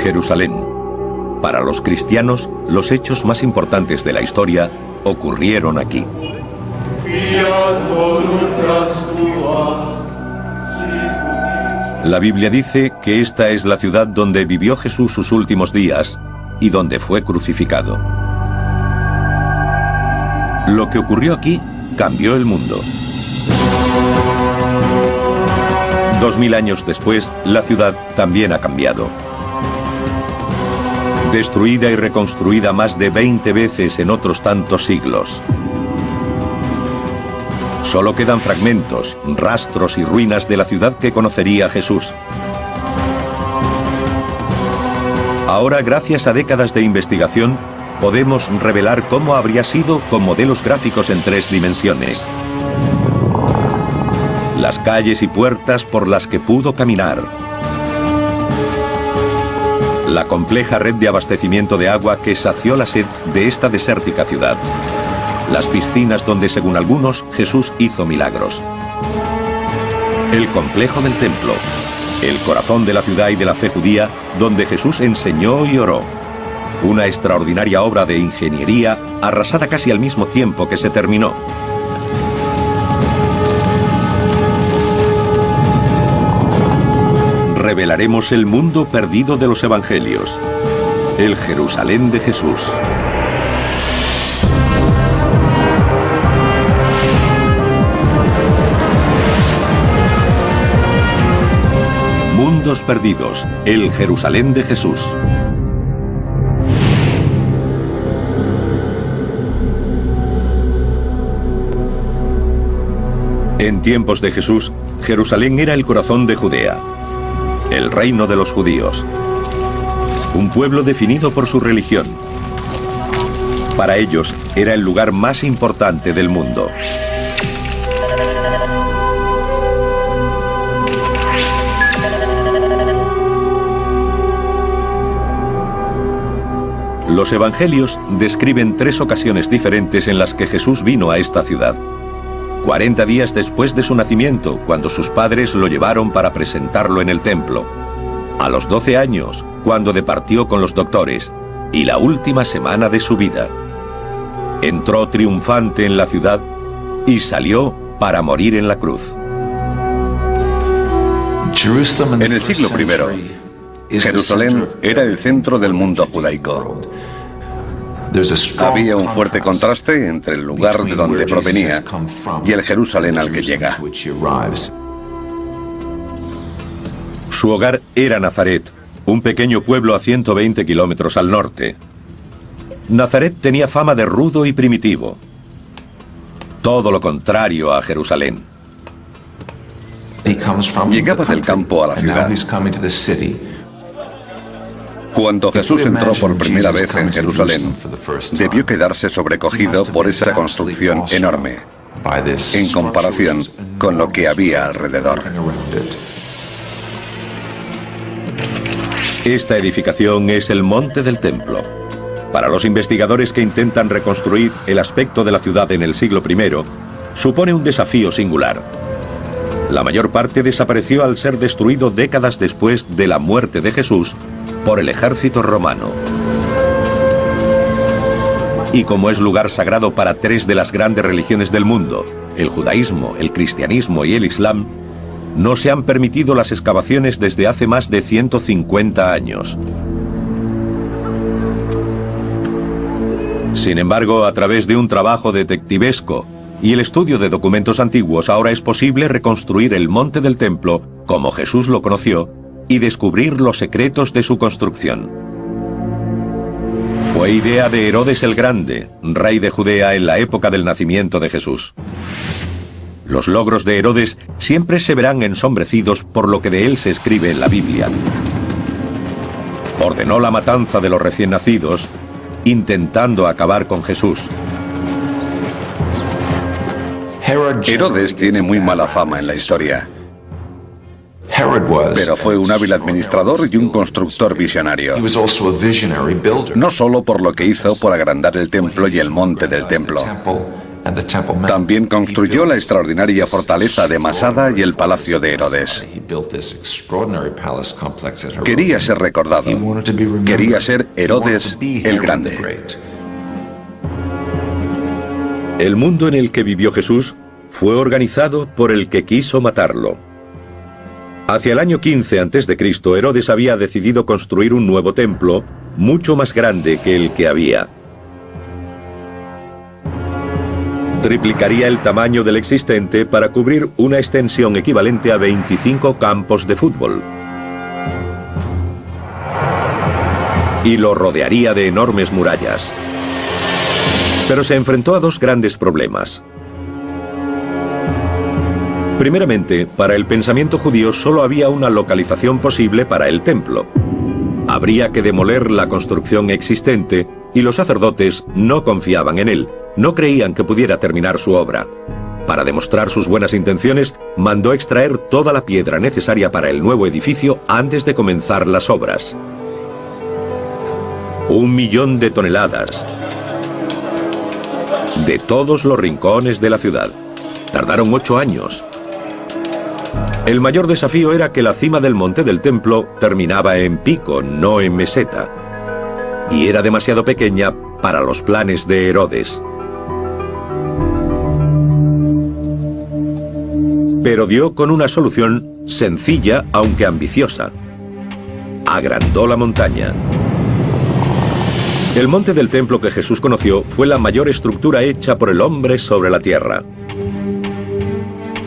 Jerusalén. Para los cristianos, los hechos más importantes de la historia ocurrieron aquí. La Biblia dice que esta es la ciudad donde vivió Jesús sus últimos días y donde fue crucificado. Lo que ocurrió aquí cambió el mundo. 2000 años después, la ciudad también ha cambiado. Destruida y reconstruida más de 20 veces en otros tantos siglos. Solo quedan fragmentos, rastros y ruinas de la ciudad que conocería Jesús. Ahora, gracias a décadas de investigación, podemos revelar cómo habría sido con modelos gráficos en 3 dimensiones. Las calles y puertas por las que pudo caminar. La compleja red de abastecimiento de agua que sació la sed de esta desértica ciudad. Las piscinas donde, según algunos, Jesús hizo milagros. El complejo del templo, el corazón de la ciudad y de la fe judía, donde Jesús enseñó y oró. Una extraordinaria obra de ingeniería arrasada casi al mismo tiempo que se terminó. Revelaremos el mundo perdido de los evangelios, el Jerusalén de Jesús. Mundos perdidos, el Jerusalén de Jesús. En tiempos de Jesús, Jerusalén era el corazón de Judea, el reino de los judíos, un pueblo definido por su religión. Para ellos, era el lugar más importante del mundo. Los evangelios describen 3 ocasiones diferentes en las que Jesús vino a esta ciudad. 40 días después de su nacimiento, cuando sus padres lo llevaron para presentarlo en el templo. A los 12 años, cuando departió con los doctores, y la última semana de su vida. Entró triunfante en la ciudad y salió para morir en la cruz. En el siglo I, Jerusalén era el centro del mundo judaico. Había un fuerte contraste entre el lugar de donde provenía y el Jerusalén al que llega. Su hogar era Nazaret, un pequeño pueblo a 120 kilómetros al norte. Nazaret tenía fama de rudo y primitivo. Todo lo contrario a Jerusalén. Llegaba del campo a la ciudad. Cuando Jesús entró por primera vez en Jerusalén, debió quedarse sobrecogido por esa construcción enorme, en comparación con lo que había alrededor. Esta edificación es el monte del templo. Para los investigadores que intentan reconstruir el aspecto de la ciudad en el siglo I, supone un desafío singular. La mayor parte desapareció al ser destruido décadas después de la muerte de Jesús por el ejército romano. Y como es lugar sagrado para 3 de las grandes religiones del mundo, el judaísmo, el cristianismo y el islam, no se han permitido las excavaciones desde hace más de 150 años. Sin embargo, a través de un trabajo detectivesco y el estudio de documentos antiguos, ahora es posible reconstruir el monte del templo como Jesús lo conoció y descubrir los secretos de su construcción. Fue idea de Herodes el Grande, rey de Judea en la época del nacimiento de Jesús. Los logros de Herodes siempre se verán ensombrecidos por lo que de él se escribe en la Biblia. Ordenó la matanza de los recién nacidos, intentando acabar con Jesús. Herodes tiene muy mala fama en la historia, pero fue un hábil administrador y un constructor visionario. No solo por lo que hizo por agrandar el templo y el monte del templo. También construyó la extraordinaria fortaleza de Masada y el palacio de Herodes. Quería ser recordado. Quería ser Herodes el Grande. El mundo en el que vivió Jesús fue organizado por el que quiso matarlo. Hacia el año 15 a.C., Herodes había decidido construir un nuevo templo, mucho más grande que el que había. Triplicaría el tamaño del existente para cubrir una extensión equivalente a 25 campos de fútbol. Y lo rodearía de enormes murallas. Pero se enfrentó a dos grandes problemas. Primeramente, para el pensamiento judío solo había una localización posible para el templo. Habría que demoler la construcción existente y los sacerdotes no confiaban en él, no creían que pudiera terminar su obra. Para demostrar sus buenas intenciones, mandó extraer toda la piedra necesaria para el nuevo edificio antes de comenzar las obras. 1 millón de toneladas. De todos los rincones de la ciudad. Tardaron 8 años. El mayor desafío era que la cima del monte del templo terminaba en pico, no en meseta. Y era demasiado pequeña para los planes de Herodes. Pero dio con una solución sencilla, aunque ambiciosa. Agrandó la montaña. El monte del templo que Jesús conoció fue la mayor estructura hecha por el hombre sobre la tierra.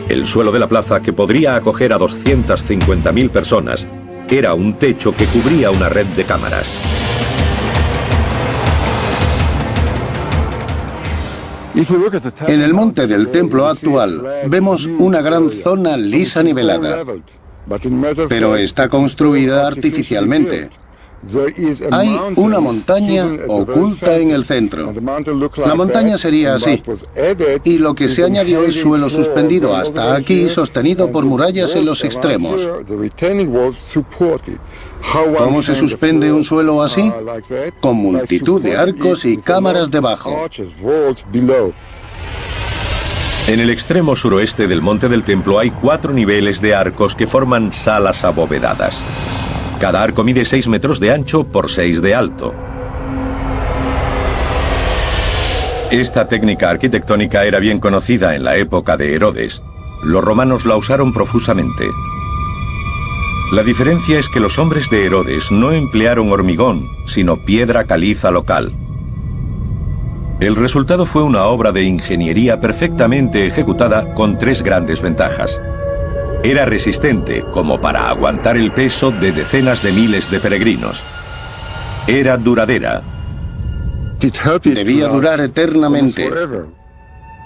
El suelo de la plaza, que podría acoger a 250.000 personas, era un techo que cubría una red de cámaras. En el monte del templo actual vemos una gran zona lisa nivelada, pero está construida artificialmente. Hay una montaña oculta en el centro. La montaña sería así, y lo que se añadió es suelo suspendido hasta aquí, sostenido por murallas en los extremos. ¿Cómo se suspende un suelo así? Con multitud de arcos y cámaras debajo. En el extremo suroeste del monte del templo hay 4 niveles de arcos que forman salas abovedadas. Cada arco mide 6 metros de ancho por 6 de alto. Esta técnica arquitectónica era bien conocida en la época de Herodes. Los romanos la usaron profusamente. La diferencia es que los hombres de Herodes no emplearon hormigón, sino piedra caliza local. El resultado fue una obra de ingeniería perfectamente ejecutada con 3 grandes ventajas. Era resistente, como para aguantar el peso de decenas de miles de peregrinos. Era duradera. Debía durar eternamente.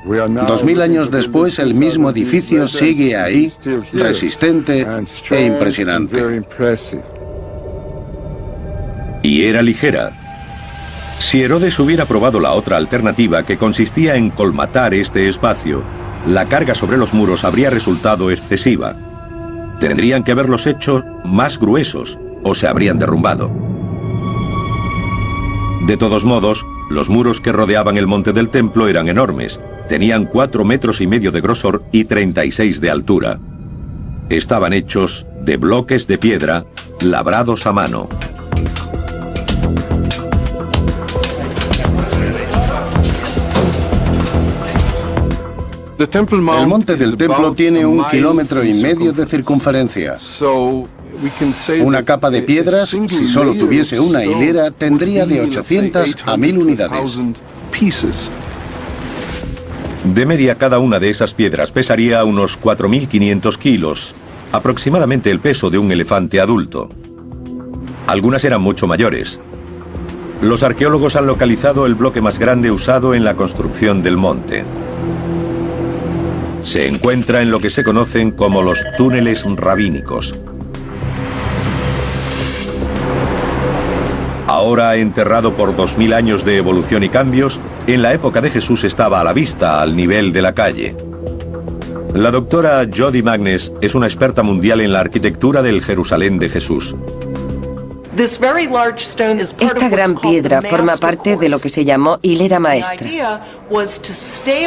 2000 años después, el mismo edificio sigue ahí, resistente e impresionante. Y era ligera. Si Herodes hubiera probado la otra alternativa, que consistía en colmatar este espacio, la carga sobre los muros habría resultado excesiva. Tendrían que haberlos hecho más gruesos o se habrían derrumbado. De todos modos, los muros que rodeaban el monte del templo eran enormes. Tenían 4,5 metros de grosor y 36 de altura. Estaban hechos de bloques de piedra labrados a mano. El monte del templo tiene 1,5 kilómetros de circunferencia. Una capa de piedras, si solo tuviese una hilera, tendría de 800 a 1000 unidades. De media, cada una de esas piedras pesaría unos 4.500 kilos, aproximadamente el peso de un elefante adulto. Algunas eran mucho mayores. Los arqueólogos han localizado el bloque más grande usado en la construcción del monte. Se encuentra en lo que se conocen como los túneles rabínicos. Ahora enterrado por 2000 años de evolución y cambios, en la época de Jesús estaba a la vista, al nivel de la calle. La doctora Jody Magnes es una experta mundial en la arquitectura del Jerusalén de Jesús. Esta gran piedra forma parte de lo que se llamó hilera maestra.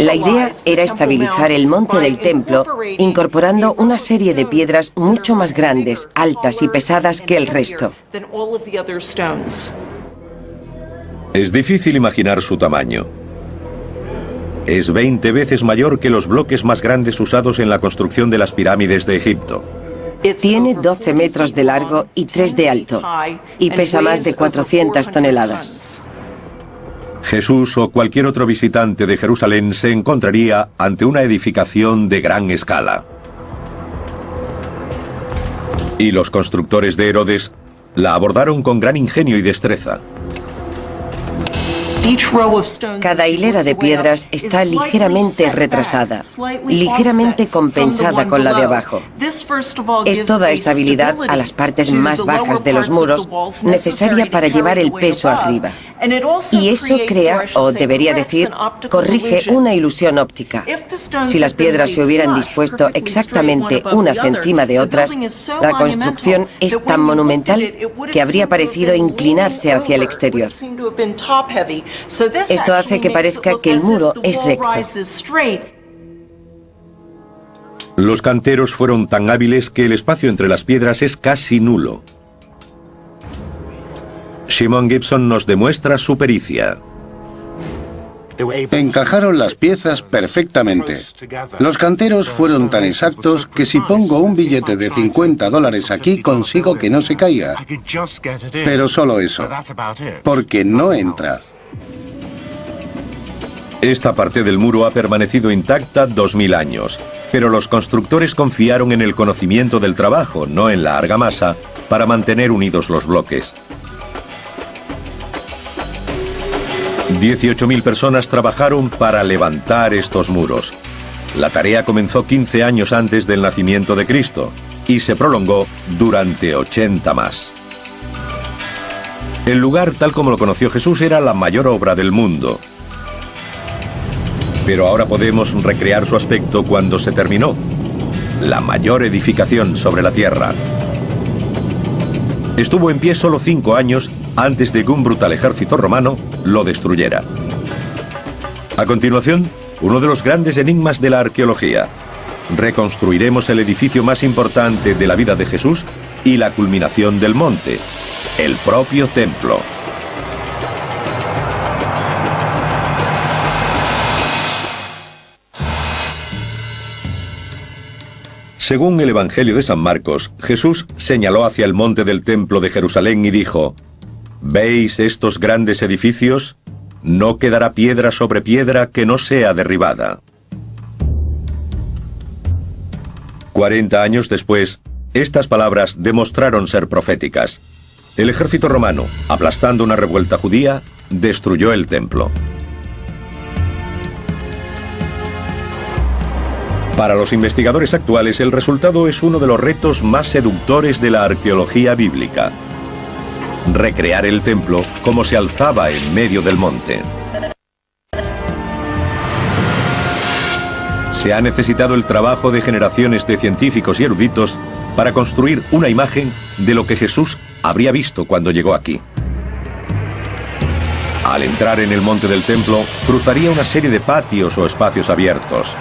La idea era estabilizar el monte del templo incorporando una serie de piedras mucho más grandes, altas y pesadas que el resto. Es difícil imaginar su tamaño. Es 20 veces mayor que los bloques más grandes usados en la construcción de las pirámides de Egipto. Tiene 12 metros de largo y 3 de alto, y pesa más de 400 toneladas. Jesús o cualquier otro visitante de Jerusalén se encontraría ante una edificación de gran escala. Y los constructores de Herodes la abordaron con gran ingenio y destreza. Cada hilera de piedras está ligeramente retrasada, ligeramente compensada con la de abajo. Esto da estabilidad a las partes más bajas de los muros, necesaria para llevar el peso arriba. Y eso crea, o debería decir, corrige una ilusión óptica. Si las piedras se hubieran dispuesto exactamente unas encima de otras, la construcción es tan monumental que habría parecido inclinarse hacia el exterior. Esto hace que parezca que el muro es recto. Los canteros fueron tan hábiles que el espacio entre las piedras es casi nulo. Shimon Gibson nos demuestra su pericia. Encajaron las piezas perfectamente. Los canteros fueron tan exactos que si pongo un billete de $50 aquí consigo que no se caiga. Pero solo eso, porque no entra. Esta parte del muro ha permanecido intacta 2000 años, pero los constructores confiaron en el conocimiento del trabajo, no en la argamasa, para mantener unidos los bloques. 18.000 personas trabajaron para levantar estos muros. La tarea comenzó 15 años antes del nacimiento de Cristo y se prolongó durante 80 más. El lugar, tal como lo conoció Jesús, era la mayor obra del mundo. Pero ahora podemos recrear su aspecto cuando se terminó. La mayor edificación sobre la tierra. Estuvo en pie solo 5 años antes de que un brutal ejército romano lo destruyera. A continuación, uno de los grandes enigmas de la arqueología. Reconstruiremos el edificio más importante de la vida de Jesús y la culminación del monte, el propio templo. Según el Evangelio de San Marcos, Jesús señaló hacia el monte del templo de Jerusalén y dijo: ¿Veis estos grandes edificios? No quedará piedra sobre piedra que no sea derribada. 40 años después, estas palabras demostraron ser proféticas. El ejército romano, aplastando una revuelta judía, destruyó el templo. Para los investigadores actuales, el resultado es uno de los retos más seductores de la arqueología bíblica. Recrear el templo como se alzaba en medio del monte. Se ha necesitado el trabajo de generaciones de científicos y eruditos para construir una imagen de lo que Jesús habría visto cuando llegó aquí. Al entrar en el monte del templo, cruzaría una serie de patios o espacios abiertos.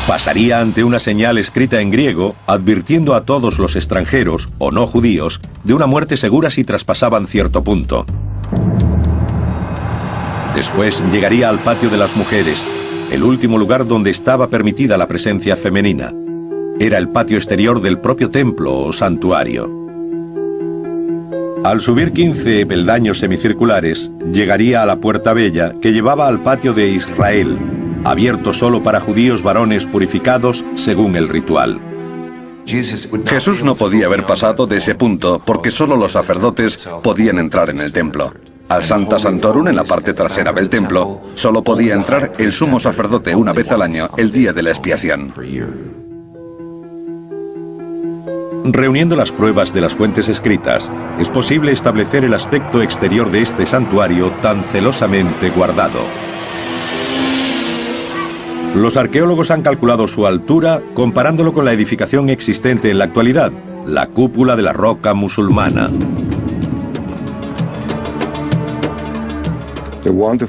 Pasaría ante una señal escrita en griego, advirtiendo a todos los extranjeros, o no judíos, de una muerte segura si traspasaban cierto punto. Después llegaría al patio de las mujeres, el último lugar donde estaba permitida la presencia femenina. Era el patio exterior del propio templo o santuario. Al subir 15 peldaños semicirculares, llegaría a la puerta bella que llevaba al patio de Israel, abierto solo para judíos varones purificados según el ritual. Jesús no podía haber pasado de ese punto porque solo los sacerdotes podían entrar en el templo. Al Sancta Sanctorum, en la parte trasera del templo, solo podía entrar el sumo sacerdote una vez al año, el día de la expiación. Reuniendo las pruebas de las fuentes escritas, es posible establecer el aspecto exterior de este santuario tan celosamente guardado. Los arqueólogos han calculado su altura comparándolo con la edificación existente en la actualidad, la cúpula de la roca musulmana.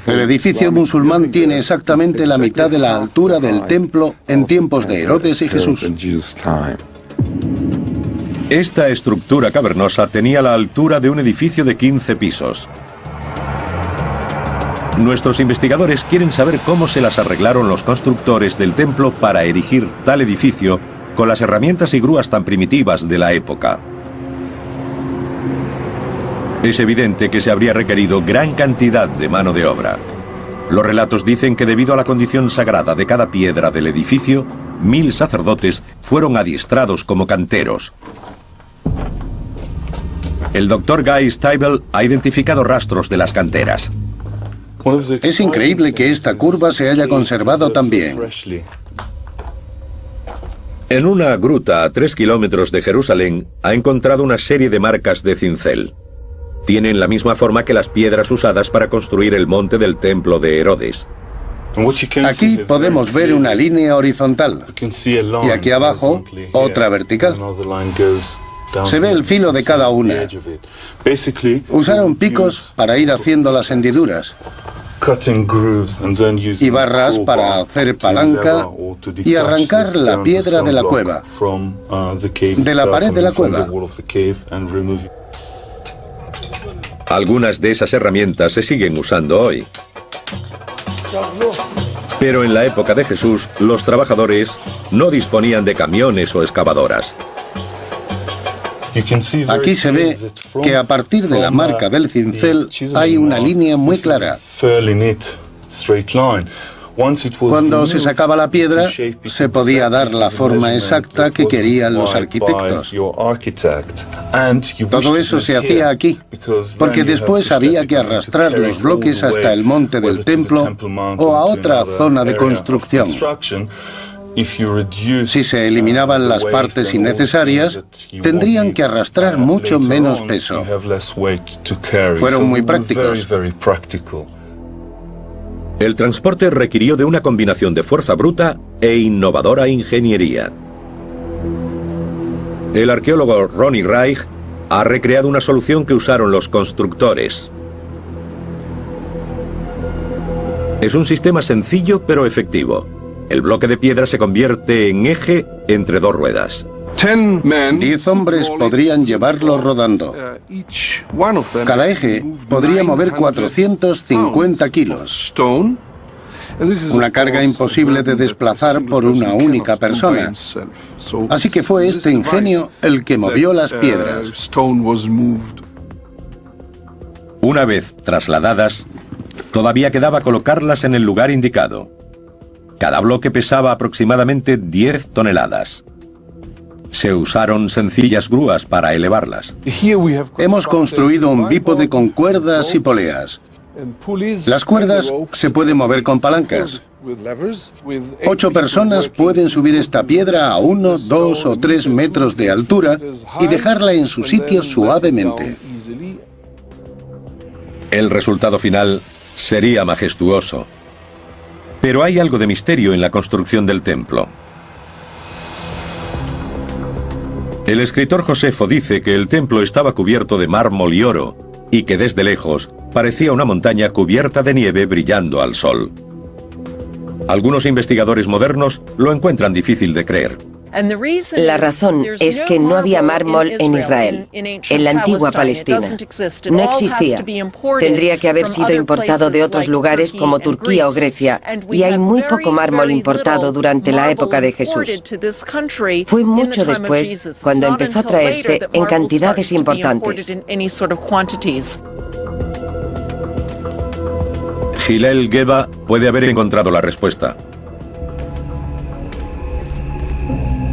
El edificio musulmán tiene exactamente la mitad de la altura del templo en tiempos de Herodes y Jesús. Esta estructura cavernosa tenía la altura de un edificio de 15 pisos. Nuestros investigadores quieren saber cómo se las arreglaron los constructores del templo para erigir tal edificio con las herramientas y grúas tan primitivas de la época. Es evidente que se habría requerido gran cantidad de mano de obra. Los relatos dicen que debido a la condición sagrada de cada piedra del edificio, 1000 sacerdotes fueron adiestrados como canteros. El Dr. Guy Stabile ha identificado rastros de las canteras. Es increíble que esta curva se haya conservado tan bien. En una gruta a 3 kilómetros de Jerusalén ha encontrado una serie de marcas de cincel. Tienen la misma forma que las piedras usadas para construir el monte del templo de Herodes. Aquí podemos ver una línea horizontal y aquí abajo otra vertical. Se ve el filo de cada una. Usaron picos para ir haciendo las hendiduras y barras para hacer palanca y arrancar la piedra de la cueva, de la pared de la cueva. Algunas de esas herramientas se siguen usando hoy. Pero en la época de Jesús, los trabajadores no disponían de camiones o excavadoras. Aquí se ve que a partir de la marca del cincel hay una línea muy clara. Cuando se sacaba la piedra, se podía dar la forma exacta que querían los arquitectos. Todo eso se hacía aquí, porque después había que arrastrar los bloques hasta el monte del templo o a otra zona de construcción. Si se eliminaban las partes innecesarias, tendrían que arrastrar mucho menos peso. Fueron muy prácticos. El transporte requirió de una combinación de fuerza bruta e innovadora ingeniería. El arqueólogo Ronnie Reich ha recreado una solución que usaron los constructores. Es un sistema sencillo pero efectivo. El bloque de piedra se convierte en eje entre dos ruedas. 10 hombres podrían llevarlo rodando. Cada eje podría mover 450 kilos. Una carga imposible de desplazar por una única persona. Así que fue este ingenio el que movió las piedras. Una vez trasladadas, todavía quedaba colocarlas en el lugar indicado. Cada bloque pesaba aproximadamente 10 toneladas. Se usaron sencillas grúas para elevarlas. Hemos construido un bípode con cuerdas y poleas. Las cuerdas se pueden mover con palancas. 8 personas pueden subir esta piedra a 1, 2 o 3 metros de altura y dejarla en su sitio suavemente. El resultado final sería majestuoso. Pero hay algo de misterio en la construcción del templo. El escritor Josefo dice que el templo estaba cubierto de mármol y oro, y que desde lejos parecía una montaña cubierta de nieve brillando al sol. Algunos investigadores modernos lo encuentran difícil de creer. La razón es que no había mármol en Israel, en la antigua Palestina. No existía. Tendría que haber sido importado de otros lugares como Turquía o Grecia, y hay muy poco mármol importado durante la época de Jesús. Fue mucho después cuando empezó a traerse en cantidades importantes. Hillel Geba puede haber encontrado la respuesta.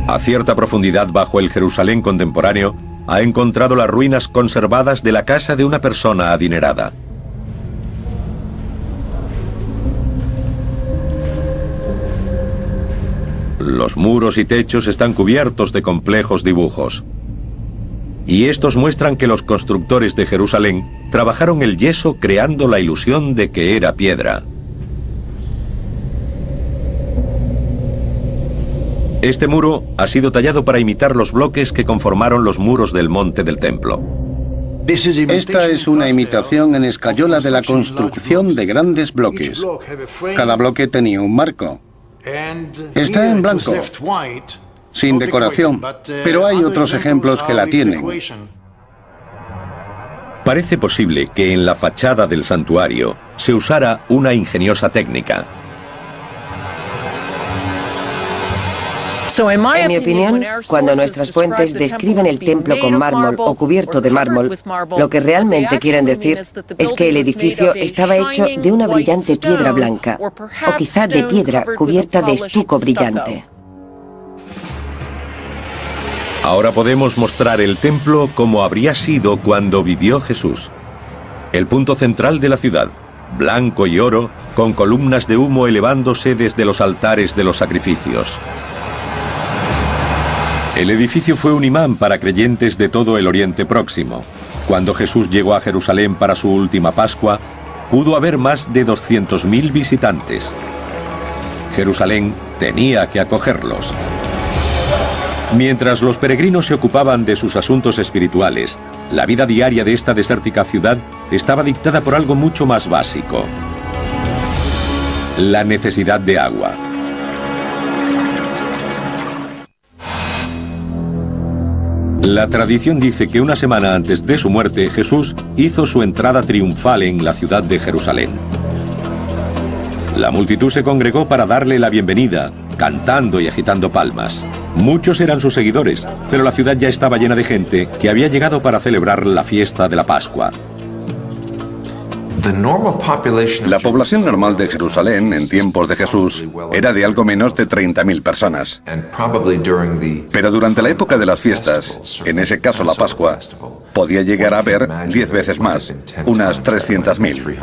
A cierta profundidad bajo el Jerusalén contemporáneo, ha encontrado las ruinas conservadas de la casa de una persona adinerada. Los muros y techos están cubiertos de complejos dibujos. Y estos muestran que los constructores de Jerusalén trabajaron el yeso creando la ilusión de que era piedra. Este muro ha sido tallado para imitar los bloques que conformaron los muros del monte del templo. Esta es una imitación en escayola de la construcción de grandes bloques. Cada bloque tenía un marco. Está en blanco, sin decoración, pero hay otros ejemplos que la tienen. Parece posible que en la fachada del santuario se usara una ingeniosa técnica. En mi opinión, cuando nuestras fuentes describen el templo con mármol o cubierto de mármol, lo que realmente quieren decir es que el edificio estaba hecho de una brillante piedra blanca, o quizá de piedra cubierta de estuco brillante. Ahora podemos mostrar el templo como habría sido cuando vivió Jesús. El punto central de la ciudad, blanco y oro, con columnas de humo elevándose desde los altares de los sacrificios. El edificio fue un imán para creyentes de todo el Oriente Próximo. Cuando Jesús llegó a Jerusalén para su última Pascua, pudo haber más de 200.000 visitantes. Jerusalén tenía que acogerlos. Mientras los peregrinos se ocupaban de sus asuntos espirituales, la vida diaria de esta desértica ciudad estaba dictada por algo mucho más básico: la necesidad de agua. La tradición dice que una semana antes de su muerte, Jesús hizo su entrada triunfal en la ciudad de Jerusalén. La multitud se congregó para darle la bienvenida, cantando y agitando palmas. Muchos eran sus seguidores, pero la ciudad ya estaba llena de gente que había llegado para celebrar la fiesta de la Pascua. La población normal de Jerusalén en tiempos de Jesús era de algo menos de 30.000 personas. Pero durante la época de las fiestas, en ese caso la Pascua, podía llegar a haber 10 veces más, unas 300.000.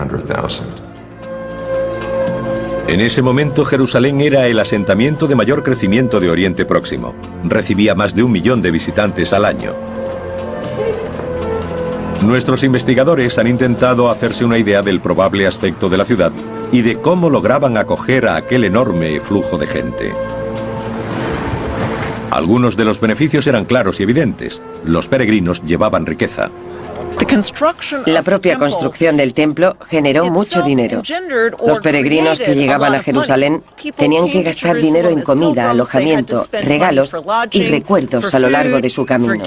En ese momento Jerusalén era el asentamiento de mayor crecimiento de Oriente Próximo. Recibía más de 1 millón de visitantes al año. Nuestros investigadores han intentado hacerse una idea del probable aspecto de la ciudad y de cómo lograban acoger a aquel enorme flujo de gente. Algunos de los beneficios eran claros y evidentes. Los peregrinos llevaban riqueza. La propia construcción del templo generó mucho dinero. Los peregrinos que llegaban a Jerusalén tenían que gastar dinero en comida, alojamiento, regalos y recuerdos a lo largo de su camino.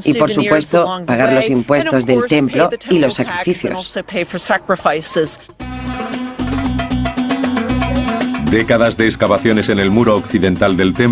Y por supuesto, pagar los impuestos del templo y los sacrificios. Décadas de excavaciones en el muro occidental del templo